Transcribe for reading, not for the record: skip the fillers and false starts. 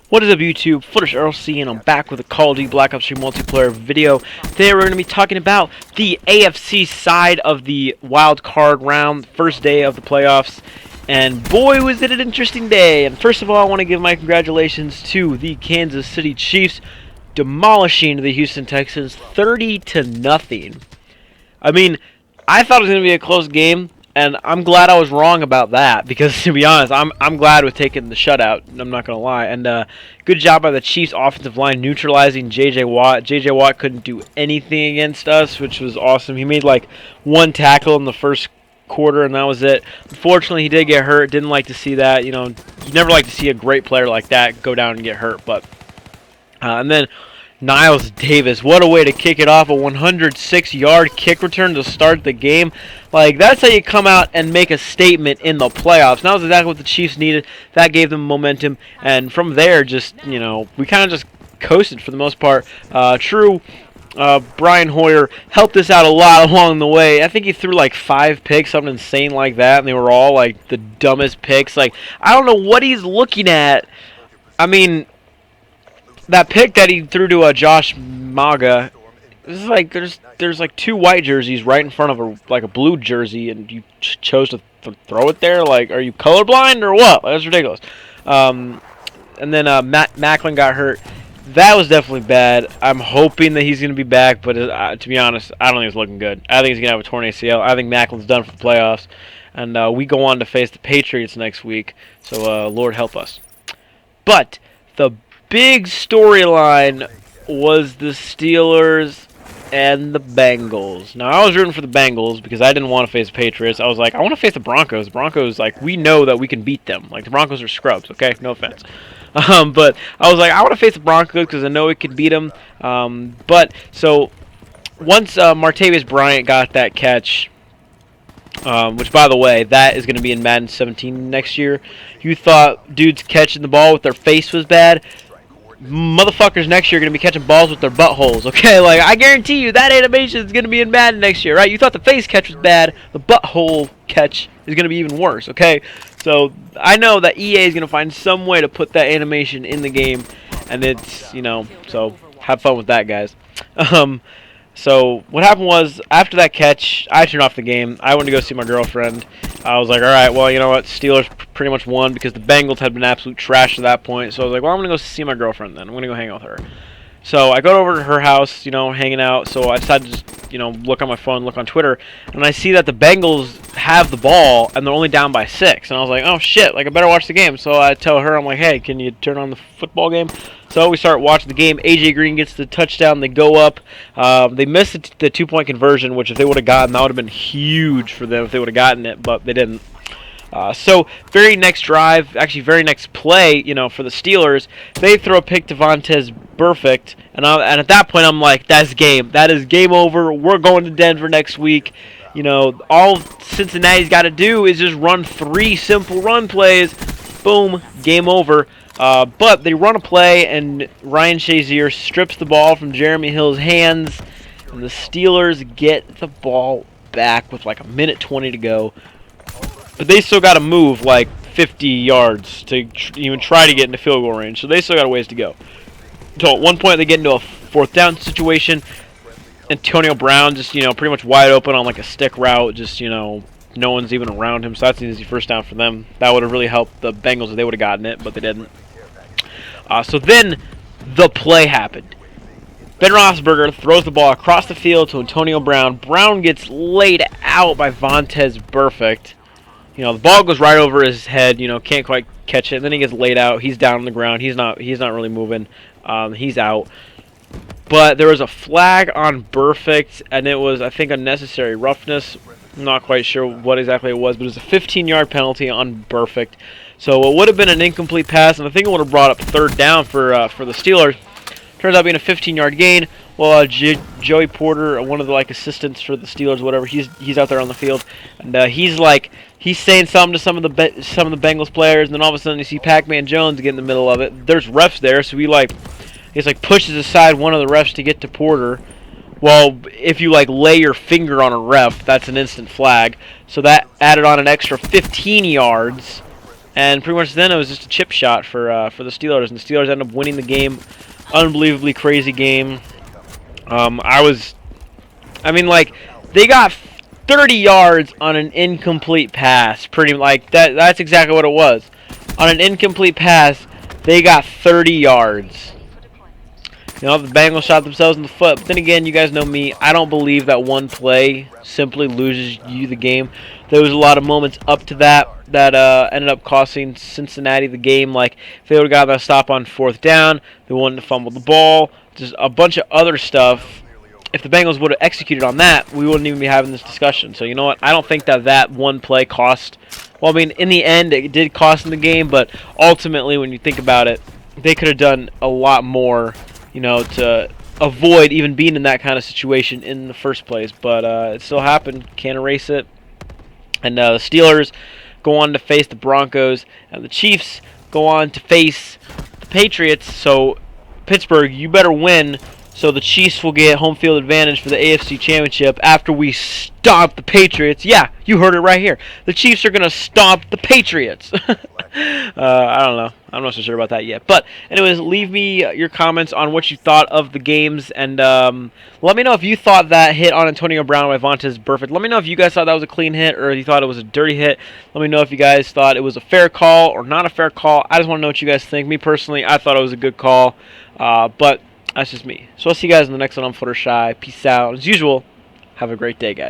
What is up, YouTube? Footage RLC, and I'm back with a Call of Duty Black Ops 3 multiplayer video. Today we're going to be talking about the AFC side of the wild card round, first day of the playoffs. And boy, was it an interesting day. And first of all, I want to give my congratulations to the Kansas City Chiefs, demolishing the Houston Texans 30-0. I mean, I thought it was going to be a close game. And I'm glad I was wrong about that, because to be honest, I'm glad with taking the shutout. I'm not gonna lie. And good job by the Chiefs' offensive line neutralizing J.J. Watt. J.J. Watt couldn't do anything against us, which was awesome. He made like one tackle in the first quarter, and that was it. Unfortunately, he did get hurt. Didn't like to see that. You know, you never like to see a great player like that go down and get hurt. But and then Niles Davis, what a way to kick it off. A 106-yard kick return to start the game. Like, that's how you come out and make a statement in the playoffs. And that was exactly what the Chiefs needed. That gave them momentum. And from there, just, you know, we kind of just coasted for the most part. Brian Hoyer helped us out a lot along the way. I think he threw like 5 picks, something insane like that. And they were all like the dumbest picks. Like, I don't know what he's looking at. I mean, that pick that he threw to Josh Maga, this is like there's like 2 white jerseys right in front of a blue jersey, and you chose to throw it there. Like, are you colorblind or what? That's ridiculous. And then Macklin got hurt. That was definitely bad. I'm hoping that he's going to be back, but to be honest, I don't think it's looking good. I think he's going to have a torn ACL. I think Macklin's done for the playoffs, and we go on to face the Patriots next week. So Lord help us. But the big storyline was the Steelers and the Bengals. Now, I was rooting for the Bengals because I didn't want to face the Patriots. I was like, I want to face the Broncos. The Broncos, like, we know that we can beat them. Like, the Broncos are scrubs, okay? No offense. But I was like, I want to face the Broncos because I know we can beat them. So once Martavis Bryant got that catch, which, by the way, that is going to be in Madden 17 next year. You thought dudes catching the ball with their face was bad? Motherfuckers next year are going to be catching balls with their buttholes, okay? Like, I guarantee you that animation is going to be in Madden next year, right? You thought the face catch was bad. The butthole catch is going to be even worse, okay? So, I know that EA is going to find some way to put that animation in the game, and it's, you know, so have fun with that, guys. So what happened was, after that catch, I turned off the game. I went to go see my girlfriend. I was like, all right, well, you know what? Steelers pretty much won because the Bengals had been absolute trash to that point. So I was like, well, I'm going to go see my girlfriend then. I'm going to go hang out with her. So I go over to her house, you know, hanging out. So I decided to just, you know, look on my phone, look on Twitter. And I see that the Bengals have the ball, and they're only down by 6. And I was like, oh, shit, like, I better watch the game. So I tell her, I'm like, hey, can you turn on the football game? So we start watching the game. A.J. Green gets the touchdown. They go up. They missed the 2-point conversion, which if they would have gotten, that would have been huge for them if they would have gotten it, but they didn't. So very next drive, actually very next play, you know, for the Steelers, they throw a pick to Vontaze Burfict, and at that point I'm like, that's game. That is game over. We're going to Denver next week. You know, all Cincinnati's got to do is just run 3 simple run plays. Boom, game over. But they run a play, and Ryan Shazier strips the ball from Jeremy Hill's hands, and the Steelers get the ball back with like 1:20 to go. But they still got to move like 50 yards to even try to get into field goal range, so they still got a ways to go. So at one point they get into a 4th down situation. Antonio Brown just, you know, pretty much wide open on like a stick route, just, you know, no one's even around him, so that's an easy first down for them. That would have really helped the Bengals if they would have gotten it, but they didn't. So then the play happened. Ben Roethlisberger throws the ball across the field to Antonio Brown. Brown gets laid out by Vontaze Burfict. You know, the ball goes right over his head, you know, can't quite catch it. And then he gets laid out. He's down on the ground. He's not really moving. He's out. But there was a flag on Burfict, and it was, I think, unnecessary roughness. I'm not quite sure what exactly it was, but it was a 15-yard penalty on Burfict. So it would have been an incomplete pass, and I think it would have brought up 3rd down for the Steelers. Turns out being a 15-yard gain. Well, Joey Porter, one of the assistants for the Steelers, whatever, he's out there on the field, and he's saying something to some of the Bengals players, and then all of a sudden you see Pac-Man Jones get in the middle of it. There's refs there, so he pushes aside one of the refs to get to Porter. Well, if you lay your finger on a ref, that's an instant flag. So that added on an extra 15 yards. And pretty much then it was just a chip shot for the Steelers, and the Steelers ended up winning the game. Unbelievably crazy game. They got 30 yards on an incomplete pass. Pretty like that. That's exactly what it was. On an incomplete pass, they got 30 yards. The Bengals shot themselves in the foot. But then again, you guys know me. I don't believe that one play simply loses you the game. There was a lot of moments up to that ended up costing Cincinnati the game. Like, if they would have got that stop on 4th down, they wouldn't have fumbled the ball. Just a bunch of other stuff. If the Bengals would have executed on that, we wouldn't even be having this discussion. So, you know what? I don't think that one play cost. Well, I mean, in the end, it did cost them the game. But ultimately, when you think about it, they could have done a lot more, to avoid even being in that kind of situation in the first place. But it still happened. Can't erase it. And the Steelers go on to face the Broncos, and the Chiefs go on to face the Patriots. So, Pittsburgh, you better win, so the Chiefs will get home field advantage for the AFC Championship after we stomp the Patriots. Yeah, you heard it right here. The Chiefs are going to stomp the Patriots. I don't know. I'm not so sure about that yet. But anyways, leave me your comments on what you thought of the games, and let me know if you thought that hit on Antonio Brown by Vontaze Burfict. Let me know if you guys thought that was a clean hit or if you thought it was a dirty hit. Let me know if you guys thought it was a fair call or not a fair call. I just want to know what you guys think. Me personally, I thought it was a good call, but that's just me. So I'll see you guys in the next one on Fluttershy. Peace out. As usual, have a great day, guys.